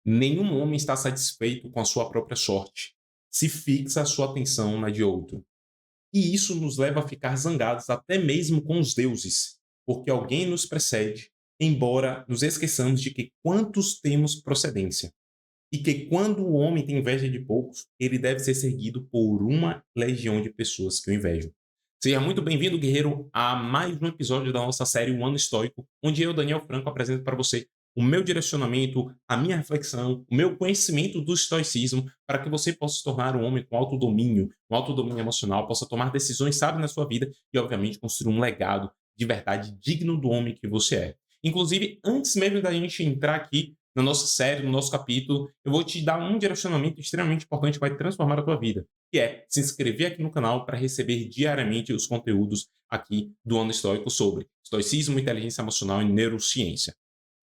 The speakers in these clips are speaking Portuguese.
Nenhum homem está satisfeito com a sua própria sorte, se fixa a sua atenção na de outro. E isso nos leva a ficar zangados até mesmo com os deuses, porque alguém nos precede, embora nos esqueçamos de que quantos temos procedência, e que quando o homem tem inveja de poucos, ele deve ser seguido por uma legião de pessoas que o invejam. Seja muito bem-vindo, guerreiro, a mais um episódio da nossa série O Ano Estoico, onde eu, Daniel Franco, apresento para você o meu direcionamento, a minha reflexão, o meu conhecimento do estoicismo, para que você possa se tornar um homem com autodomínio, um autodomínio emocional, possa tomar decisões sábias na sua vida e, obviamente, construir um legado de verdade digno do homem que você é. Inclusive, antes mesmo da gente entrar aqui na nossa série, no nosso capítulo, eu vou te dar um direcionamento extremamente importante que vai transformar a tua vida, que é se inscrever aqui no canal para receber diariamente os conteúdos aqui do Ano Estoico sobre estoicismo, inteligência emocional e neurociência.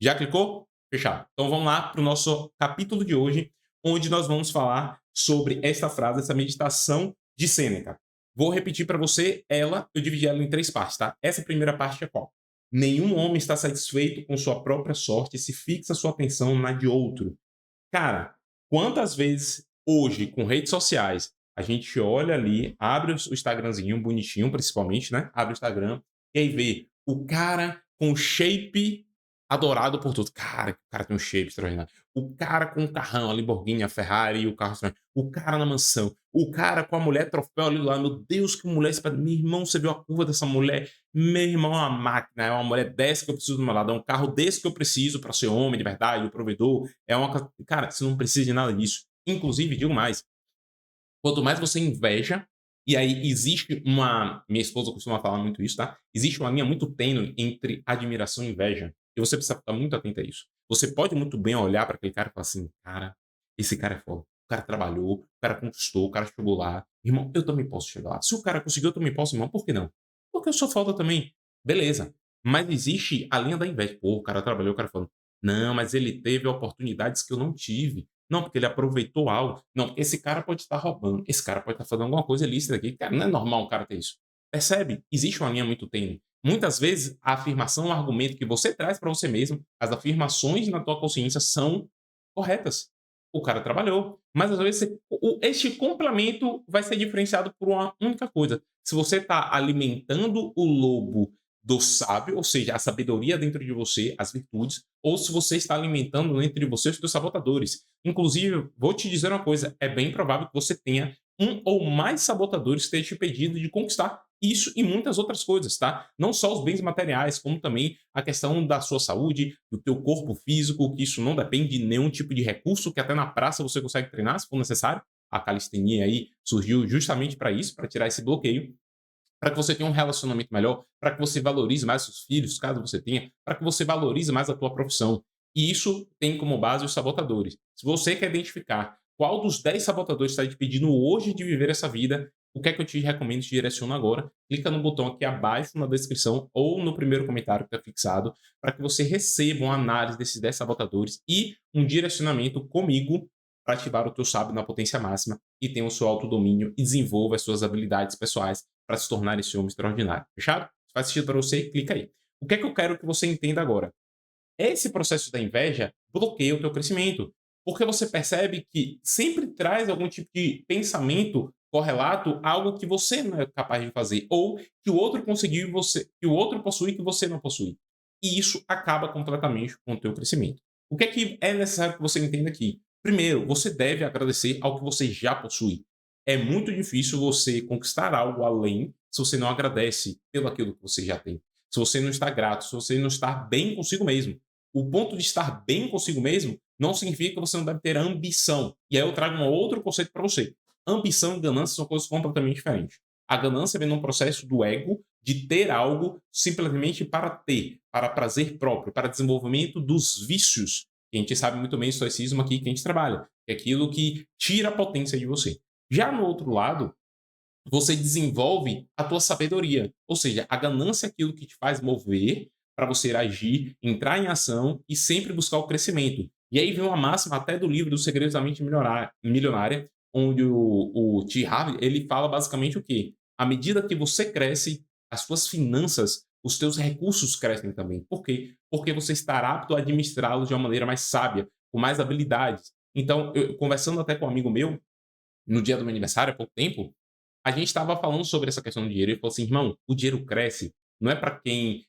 Já clicou? Fechado. Então vamos lá para o nosso capítulo de hoje, onde nós vamos falar sobre esta frase, essa meditação de Sêneca. Vou repetir para você ela, eu dividi ela em três partes, tá? Essa primeira parte é qual? Nenhum homem está satisfeito com sua própria sorte e se fixa sua atenção na de outro. Cara, quantas vezes hoje, com redes sociais, a gente olha ali, abre o Instagramzinho bonitinho, principalmente, né? Abre o Instagram e aí vê o cara com shape adorado por todos. Cara, o cara tem um shape extraordinário. O cara com o carrão, a Lamborghini, a Ferrari e o carro extraordinário. O cara na mansão. O cara com a mulher troféu ali lá. Meu Deus, que mulher. Meu irmão, você viu a curva dessa mulher? Meu irmão é uma máquina. É uma mulher dessa que eu preciso do meu lado. É um carro desse que eu preciso para ser homem de verdade, o provedor. Cara, você não precisa de nada disso. Inclusive, digo mais, quanto mais você inveja, e aí existe uma. Minha esposa costuma falar muito isso, tá? Existe uma linha muito tênue entre admiração e inveja. E você precisa estar muito atento a isso. Você pode muito bem olhar para aquele cara e falar assim: cara, esse cara é foda. O cara trabalhou, o cara conquistou, o cara chegou lá. Irmão, eu também posso chegar lá. Se o cara conseguiu, eu também posso, irmão. Por que não? Porque eu sou foda também. Beleza. Mas existe a linha da inveja. Pô, o cara trabalhou, o cara falando: não, mas ele teve oportunidades que eu não tive. Não, porque ele aproveitou algo. Não, esse cara pode estar roubando, esse cara pode estar fazendo alguma coisa ilícita aqui. Cara, não é normal um cara ter isso. Percebe? Existe uma linha muito tênue. Muitas vezes, a afirmação, o argumento que você traz para você mesmo, as afirmações na tua consciência são corretas. O cara trabalhou. Mas às vezes este complemento vai ser diferenciado por uma única coisa. Se você está alimentando o lobo do sábio, ou seja, a sabedoria dentro de você, as virtudes, ou se você está alimentando dentro de você os seus sabotadores. Inclusive, vou te dizer uma coisa: é bem provável que você tenha um ou mais sabotadores que tenham te pedido de conquistar isso e muitas outras coisas, tá? Não só os bens materiais, como também a questão da sua saúde, do teu corpo físico, que isso não depende de nenhum tipo de recurso, que até na praça você consegue treinar, se for necessário. A calistenia aí surgiu justamente para isso, para tirar esse bloqueio, para que você tenha um relacionamento melhor, para que você valorize mais seus filhos, caso você tenha, para que você valorize mais a tua profissão. E isso tem como base os sabotadores. Se você quer identificar qual dos 10 sabotadores está te pedindo hoje de viver essa vida, o que é que eu te recomendo, te direciono agora? Clica no botão aqui abaixo na descrição ou no primeiro comentário que está fixado, para que você receba uma análise desses 10 sabotadores e um direcionamento comigo para ativar o teu sábio na potência máxima e tenha o seu autodomínio e desenvolva as suas habilidades pessoais para se tornar esse homem extraordinário. Fechado? Se faz sentido para você, clica aí. O que é que eu quero que você entenda agora? Esse processo da inveja bloqueia o teu crescimento, porque você percebe que sempre traz algum tipo de pensamento correlato a algo que você não é capaz de fazer, ou que o outro conseguiu e você, que o outro possui que você não possui. E isso acaba completamente com o teu crescimento. O que é necessário que você entenda aqui? Primeiro, você deve agradecer ao que você já possui. É muito difícil você conquistar algo além se você não agradece pelo aquilo que você já tem. Se você não está grato, se você não está bem consigo mesmo. O ponto de estar bem consigo mesmo não significa que você não deve ter ambição. E aí eu trago um outro conceito para você. Ambição e ganância são coisas completamente diferentes. A ganância vem num processo do ego de ter algo simplesmente para ter, para prazer próprio, para desenvolvimento dos vícios. E a gente sabe muito bem o estoicismo aqui que a gente trabalha, que é aquilo que tira a potência de você. Já no outro lado, você desenvolve a tua sabedoria. Ou seja, a ganância é aquilo que te faz mover para você agir, entrar em ação e sempre buscar o crescimento. E aí vem uma máxima até do livro dos Segredos da Mente Milionária, onde o T. Harvey, ele fala basicamente o quê? À medida que você cresce, as suas finanças, os teus recursos crescem também. Por quê? Porque você estará apto a administrá-los de uma maneira mais sábia, com mais habilidades. Então, eu conversando até com um amigo meu, no dia do meu aniversário, há pouco tempo, a gente estava falando sobre essa questão do dinheiro. Ele falou assim: irmão, o dinheiro cresce, não é para quem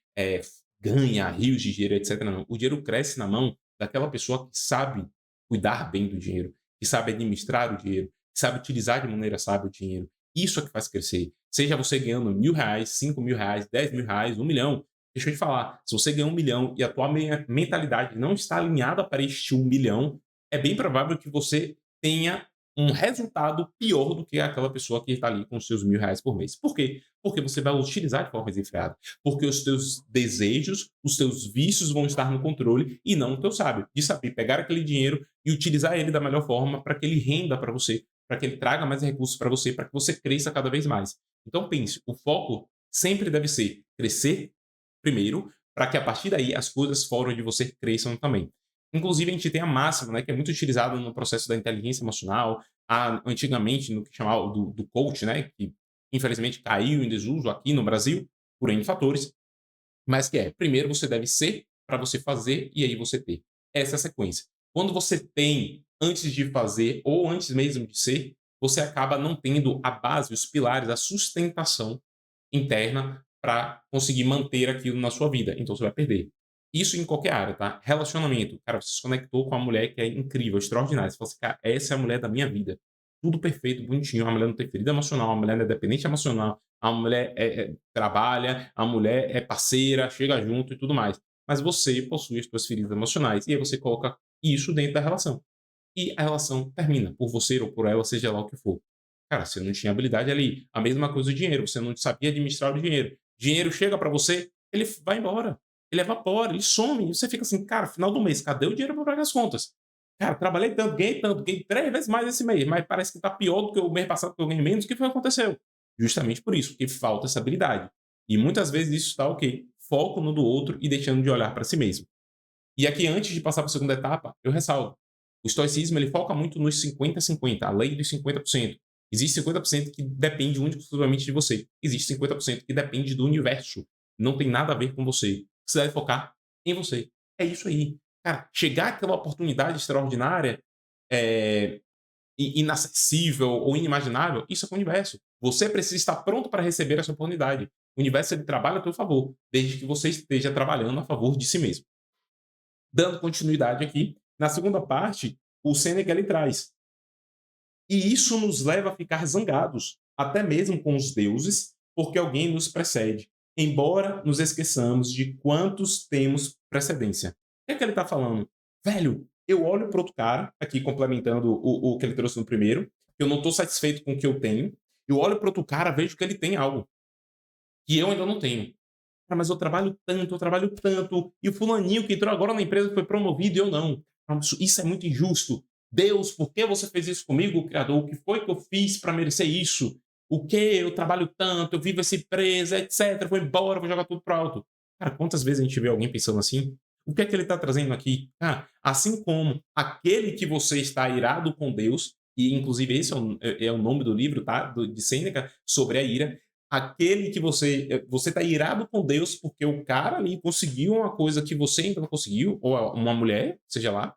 ganha rios de dinheiro, etc. Não. O dinheiro cresce na mão daquela pessoa que sabe cuidar bem do dinheiro, que sabe administrar o dinheiro, que sabe utilizar de maneira sábia o dinheiro. Isso é que faz crescer. Seja você ganhando R$ 1.000, R$ 5.000, R$ 10.000, 1 milhão. Deixa eu te falar, se você ganha 1 milhão e a tua mentalidade não está alinhada para este 1 milhão, é bem provável que você tenha um resultado pior do que aquela pessoa que está ali com os seus R$ 1.000 por mês. Por quê? Porque você vai utilizar de forma desenfreada. Porque os teus desejos, os teus vícios vão estar no controle e não o teu sábio. De saber pegar aquele dinheiro e utilizar ele da melhor forma para que ele renda para você, para que ele traga mais recursos para você, para que você cresça cada vez mais. Então pense, o foco sempre deve ser crescer primeiro, para que a partir daí as coisas fora de você cresçam também. Inclusive, a gente tem a máxima, né, que é muito utilizada no processo da inteligência emocional, antigamente no que chamava do coach, né, que infelizmente caiu em desuso aqui no Brasil, por N fatores, mas que é, primeiro você deve ser para você fazer e aí você ter. Essa é a sequência. Quando você tem antes de fazer ou antes mesmo de ser, você acaba não tendo a base, os pilares, a sustentação interna para conseguir manter aquilo na sua vida. Então você vai perder. Isso em qualquer área, tá? Relacionamento. Cara, você se conectou com uma mulher que é incrível, extraordinária. Você fala assim, cara, essa é a mulher da minha vida. Tudo perfeito, bonitinho. Uma mulher não tem ferida emocional, uma mulher não é dependente emocional, a mulher trabalha, a mulher é parceira, chega junto e tudo mais. Mas você possui as suas feridas emocionais e aí você coloca isso dentro da relação. E a relação termina, por você ou por ela, seja lá o que for. Cara, você não tinha habilidade ali. A mesma coisa o dinheiro, você não sabia administrar o dinheiro. Dinheiro chega para você, ele vai embora, ele evapora, ele some. E você fica assim, cara, final do mês, cadê o dinheiro para pagar as contas? Cara, trabalhei tanto, ganhei 3 vezes mais esse mês, mas parece que está pior do que o mês passado que eu ganhei menos. O que foi que aconteceu? Justamente por isso, porque falta essa habilidade. E muitas vezes isso está o quê? Foco no do outro e deixando de olhar para si mesmo. E aqui, antes de passar para a segunda etapa, eu ressalto. O estoicismo ele foca muito nos 50-50, a lei dos 50%. Existe 50% que depende único e exclusivamente de você. Existe 50% que depende do universo. Não tem nada a ver com você. Você deve focar em você. É isso aí. Cara, chegar àquela oportunidade extraordinária, é, inacessível ou inimaginável, isso é com o universo. Você precisa estar pronto para receber essa oportunidade. O universo ele trabalha a seu favor, desde que você esteja trabalhando a favor de si mesmo. Dando continuidade aqui, na segunda parte, o Sêneca ele traz. E isso nos leva a ficar zangados, até mesmo com os deuses, porque alguém nos precede, embora nos esqueçamos de quantos temos precedência. O que é que ele está falando? Velho, eu olho para outro cara, aqui complementando o que ele trouxe no primeiro, eu não estou satisfeito com o que eu tenho, eu olho para outro cara, vejo que ele tem algo que eu ainda não tenho. Ah, mas eu trabalho tanto, e o fulaninho que entrou agora na empresa foi promovido e eu não. Ah, isso é muito injusto. Deus, por que você fez isso comigo, Criador? O que foi que eu fiz para merecer isso? O que? Eu trabalho tanto, eu vivo essa empresa, etc. Vou embora, vou jogar tudo pro alto. Cara, quantas vezes a gente vê alguém pensando assim? O que é que ele está trazendo aqui? Ah, assim como aquele que você está irado com Deus, e inclusive esse é o nome do livro, tá? De Sêneca, sobre a ira, aquele que você tá irado com Deus porque o cara ali conseguiu uma coisa que você ainda não conseguiu, ou uma mulher, seja lá.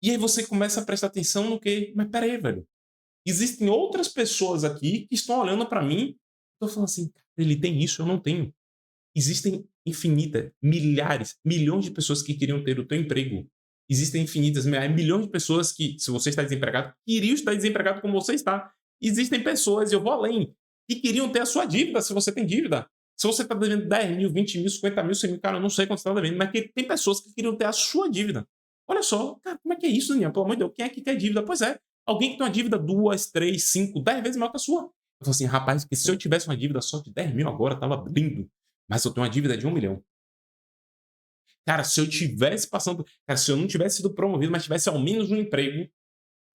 E aí você começa a prestar atenção no que, mas espera aí, velho. Existem outras pessoas aqui que estão olhando para mim, estão falando assim, ele tem isso, eu não tenho. Existem infinitas, milhares, milhões de pessoas que queriam ter o teu emprego. Existem infinitas, milhões de pessoas que, se você está desempregado, queriam estar desempregado como você está. Existem pessoas, e eu vou além, que queriam ter a sua dívida, se você tem dívida. Se você está devendo 10 mil, 20 mil, 50 mil, 100 mil, cara, eu não sei quanto você está devendo, mas que tem pessoas que queriam ter a sua dívida. Olha só, cara, como é que é isso, Daniel? Pelo amor de Deus, quem é que quer dívida? Pois é, alguém que tem uma dívida 2, 3, 5, 10 vezes maior que a sua. Eu falo assim, rapaz, que se eu tivesse uma dívida só de 10 mil agora, tava lindo. Mas eu tenho uma dívida de 1 milhão. Cara, se eu tivesse passando. Cara, se eu não tivesse sido promovido, mas tivesse ao menos um emprego,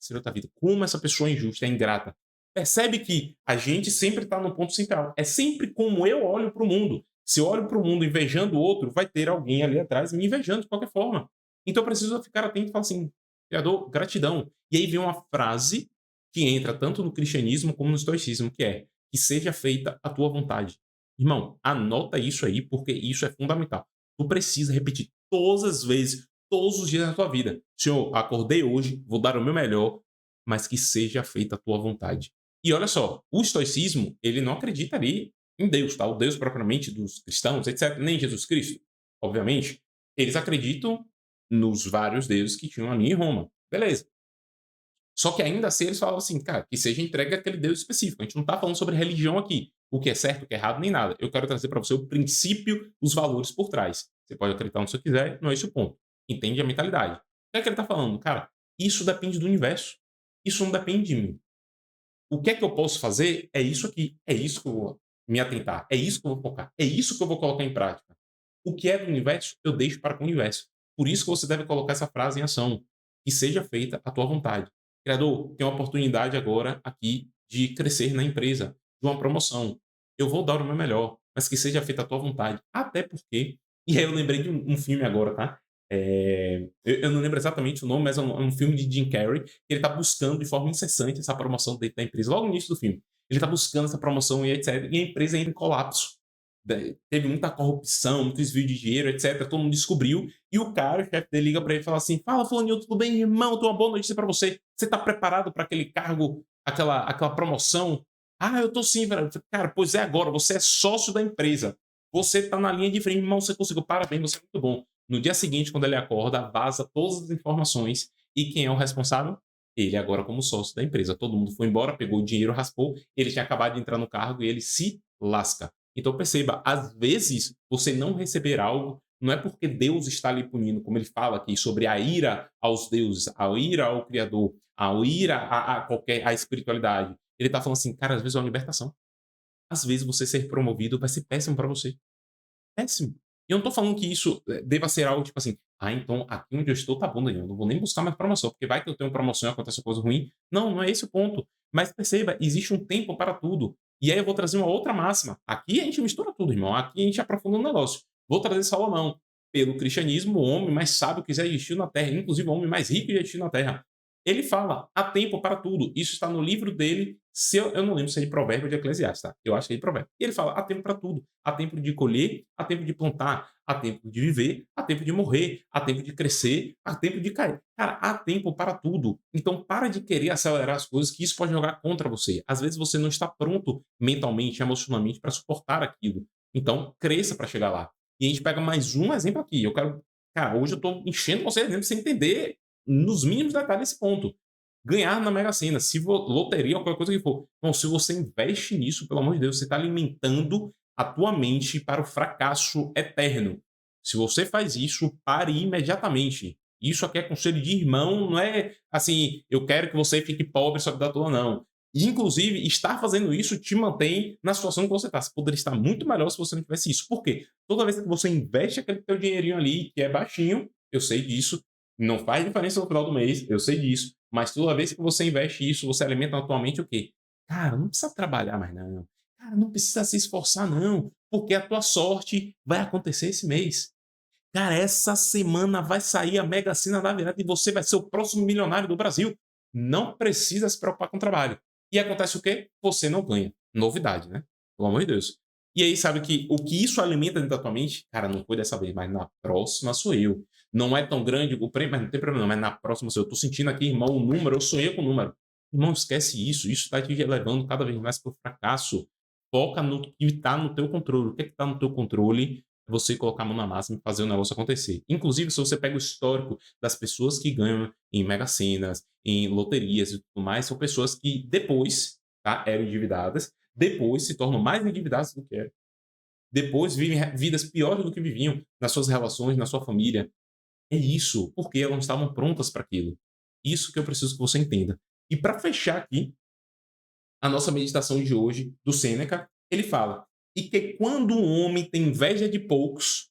seria outra vida. Como essa pessoa é injusta, é ingrata. Percebe que a gente sempre está no ponto central. É sempre como eu olho para o mundo. Se eu olho para o mundo invejando o outro, vai ter alguém ali atrás me invejando de qualquer forma. Então eu preciso ficar atento e falar assim: Criador, gratidão. E aí vem uma frase que entra tanto no cristianismo como no estoicismo, que é: que seja feita a tua vontade. Irmão, anota isso aí, porque isso é fundamental. Tu precisa repetir todas as vezes, todos os dias da tua vida. Senhor, acordei hoje, vou dar o meu melhor, mas que seja feita a tua vontade. E olha só, o estoicismo, ele não acredita ali em Deus, tá? O Deus propriamente dos cristãos, etc., nem Jesus Cristo, obviamente. Eles acreditam nos vários deuses que tinham ali em Roma. Beleza. Só que ainda assim eles falavam assim, cara, que seja entregue àquele Deus específico. A gente não tá falando sobre religião aqui, o que é certo, o que é errado, nem nada. Eu quero trazer para você o princípio, os valores por trás. Você pode acreditar no que você quiser, não é esse o ponto. Entende a mentalidade. O que é que ele tá falando? Cara, isso depende do universo. Isso não depende de mim. O que é que eu posso fazer é isso aqui. É isso que eu vou me atentar. É isso que eu vou focar. É isso que eu vou colocar em prática. O que é do universo, eu deixo para com o universo. Por isso que você deve colocar essa frase em ação. Que seja feita a tua vontade. Criador, tem uma oportunidade agora aqui de crescer na empresa, de uma promoção. Eu vou dar o meu melhor, mas que seja feita a tua vontade. Até porque, e aí eu lembrei de um filme agora, tá? Eu não lembro exatamente o nome, mas é um filme de Jim Carrey, que ele tá buscando de forma incessante essa promoção dentro da empresa, logo no início do filme. Ele tá buscando essa promoção e etc. E a empresa entra em colapso. Teve muita corrupção, muito desvio de dinheiro, etc. Todo mundo descobriu. E o cara, o chefe dele, liga pra ele e fala assim: Fala, Fulaninho, tudo bem, irmão? Tenho uma boa notícia pra você. Você tá preparado pra aquele cargo, aquela promoção? Ah, eu tô sim, velho. Cara, pois é agora. Você é sócio da empresa. Você tá na linha de frente, irmão. Você conseguiu. Parabéns, você é muito bom. No dia seguinte, quando ele acorda, vaza todas as informações. E quem é o responsável? Ele agora como sócio da empresa. Todo mundo foi embora, pegou o dinheiro, raspou. Ele tinha acabado de entrar no cargo e ele se lasca. Então perceba, às vezes você não receber algo não é porque Deus está lhe punindo, como ele fala aqui sobre a ira aos deuses, a ira ao Criador, a ira a qualquer a espiritualidade. Ele está falando assim, cara, às vezes é uma libertação. Às vezes você ser promovido vai ser péssimo para você. Péssimo. E eu não tô falando que isso deva ser algo tipo assim, então aqui onde eu estou tá bom, Daniel, eu não vou nem buscar mais promoção, porque vai que eu tenho promoção e acontece uma coisa ruim. Não, não é esse o ponto. Mas perceba, existe um tempo para tudo. E aí eu vou trazer uma outra máxima. Aqui a gente mistura tudo, irmão. Aqui a gente aprofunda o negócio. Vou trazer Salomão. Pelo cristianismo, o homem mais sábio que já existiu na Terra, inclusive o homem mais rico que já existiu na Terra. Ele fala, há tempo para tudo. Isso está no livro dele, se eu não lembro se é de Provérbio ou de Eclesiastes, tá? Eu acho que é de Provérbio. E ele fala, há tempo para tudo. Há tempo de colher, há tempo de plantar, há tempo de viver, há tempo de morrer, há tempo de crescer, há tempo de cair. Cara, há tempo para tudo. Então para de querer acelerar as coisas, que isso pode jogar contra você. Às vezes você não está pronto mentalmente, emocionalmente para suportar aquilo. Então cresça para chegar lá. E a gente pega mais um exemplo aqui. Eu quero, cara, hoje eu estou enchendo você de exemplo pra você entender nos mínimos detalhes esse ponto. Ganhar na Mega Sena, se loteria ou qualquer coisa que for. Bom, se você investe nisso, pelo amor de Deus, você está alimentando a tua mente para o fracasso eterno. Se você faz isso, pare imediatamente. Isso aqui é conselho de irmão, não é assim, eu quero que você fique pobre sua vida toda, não. E, inclusive, estar fazendo isso te mantém na situação que você está. Você poderia estar muito melhor se você não tivesse isso. Por quê? Toda vez que você investe aquele teu dinheirinho ali, que é baixinho, eu sei disso, não faz diferença no final do mês, eu sei disso. Mas toda vez que você investe isso, você alimenta na tua mente o quê? Cara, não precisa trabalhar mais não. Cara, não precisa se esforçar não, porque a tua sorte vai acontecer esse mês. Cara, essa semana vai sair a Mega Sena da virada e você vai ser o próximo milionário do Brasil. Não precisa se preocupar com o trabalho. E acontece o quê? Você não ganha. Novidade, né? Pelo amor de Deus. E aí, sabe que o que isso alimenta dentro da tua mente? Cara, não foi dessa vez, mas na próxima sou eu. Não é tão grande o prêmio, mas não tem problema, mas na próxima sou eu. Tô sentindo aqui, irmão, o número, eu sonhei com o número. Irmão, esquece isso. Isso está te levando cada vez mais para o fracasso. Foca no que está no teu controle. O que é que está no teu controle? Você colocar a mão na massa e fazer o negócio acontecer. Inclusive, se você pega o histórico das pessoas que ganham em mega cenas, em loterias e tudo mais, são pessoas que depois, tá, eram endividadas, depois se tornam mais endividadas do que eram. Depois vivem vidas piores do que viviam nas suas relações, na sua família. É isso, porque elas não estavam prontas para aquilo. Isso que eu preciso que você entenda. E para fechar aqui, a nossa meditação de hoje, do Sêneca, ele fala: e que quando um homem tem inveja de poucos,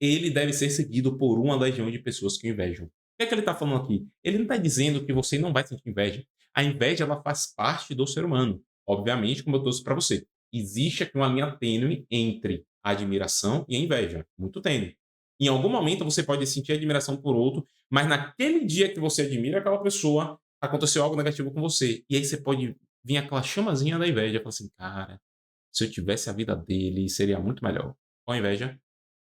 ele deve ser seguido por uma legião de pessoas que o invejam. O que é que ele está falando aqui? Ele não está dizendo que você não vai sentir inveja. A inveja ela faz parte do ser humano. Obviamente, como eu trouxe para você, existe aqui uma linha tênue entre a admiração e a inveja. Muito tênue. Em algum momento você pode sentir admiração por outro, mas naquele dia que você admira aquela pessoa, aconteceu algo negativo com você. E aí você pode vir aquela chamazinha da inveja, falar assim, cara, se eu tivesse a vida dele, seria muito melhor. Com a inveja,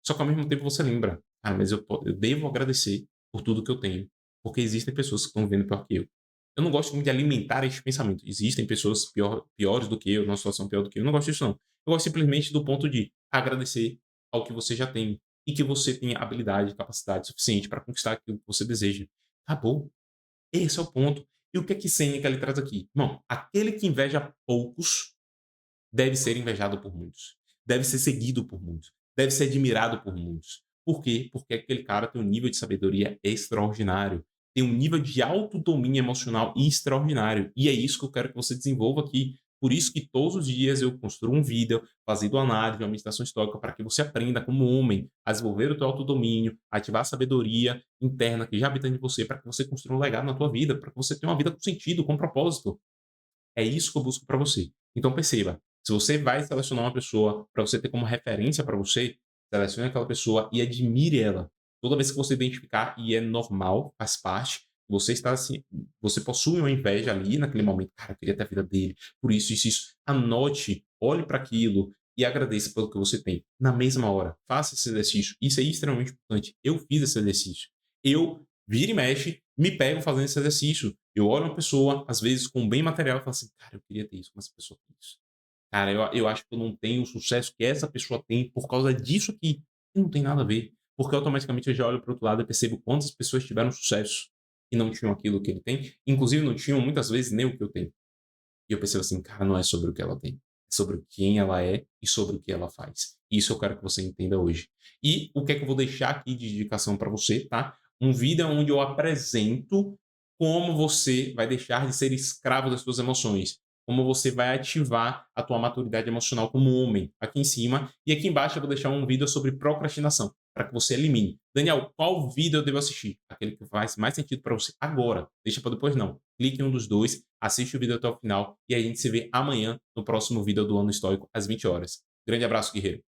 só que ao mesmo tempo você lembra, ah, mas eu devo agradecer, por tudo que eu tenho, porque existem pessoas que estão vivendo pior que eu. Eu não gosto muito de alimentar esse pensamento. Existem pessoas piores do que eu, numa situação pior do que eu. Eu não gosto disso, não. Eu gosto simplesmente do ponto de agradecer ao que você já tem e que você tenha habilidade e capacidade suficiente para conquistar aquilo que você deseja. Acabou. Esse é o ponto. E o que é que Sêneca ele traz aqui? Irmão, aquele que inveja poucos deve ser invejado por muitos. Deve ser seguido por muitos. Deve ser admirado por muitos. Por quê? Porque aquele cara tem um nível de sabedoria extraordinário. Tem um nível de autodomínio emocional extraordinário. E é isso que eu quero que você desenvolva aqui. Por isso que todos os dias eu construo um vídeo fazendo análise, uma meditação histórica, para que você aprenda como homem a desenvolver o teu autodomínio, ativar a sabedoria interna que já habita em você, para que você construa um legado na tua vida, para que você tenha uma vida com sentido, com propósito. É isso que eu busco para você. Então perceba, se você vai selecionar uma pessoa para você ter como referência para você, selecione aquela pessoa e admire ela. Toda vez que você identificar, e é normal, faz parte, você está assim, você possui uma inveja ali naquele momento, cara, eu queria ter a vida dele, por isso, isso, isso. Anote, olhe para aquilo e agradeça pelo que você tem. Na mesma hora, faça esse exercício. Isso é extremamente importante. Eu fiz esse exercício. Eu vira e mexe, me pego fazendo esse exercício. Eu olho uma pessoa, às vezes, com bem material e falo assim: "Cara, eu queria ter isso, como essa pessoa tem isso. Cara, eu acho que eu não tenho o sucesso que essa pessoa tem por causa disso aqui". E não tem nada a ver, porque automaticamente eu já olho para o outro lado e percebo quantas pessoas tiveram sucesso e não tinham aquilo que ele tem, inclusive não tinham muitas vezes nem o que eu tenho. E eu percebo assim: "Cara, não é sobre o que ela tem, é sobre quem ela é e sobre o que ela faz". Isso eu quero que você entenda hoje. E o que é que eu vou deixar aqui de indicação para você, tá? Um vídeo onde eu apresento como você vai deixar de ser escravo das suas emoções, como você vai ativar a tua maturidade emocional como homem, aqui em cima. E aqui embaixo eu vou deixar um vídeo sobre procrastinação, para que você elimine. Daniel, qual vídeo eu devo assistir? Aquele que faz mais sentido para você agora, deixa para depois não. Clique em um dos dois, assiste o vídeo até o final e a gente se vê amanhã no próximo vídeo do Ano Histórico às 20 horas. Grande abraço, guerreiro.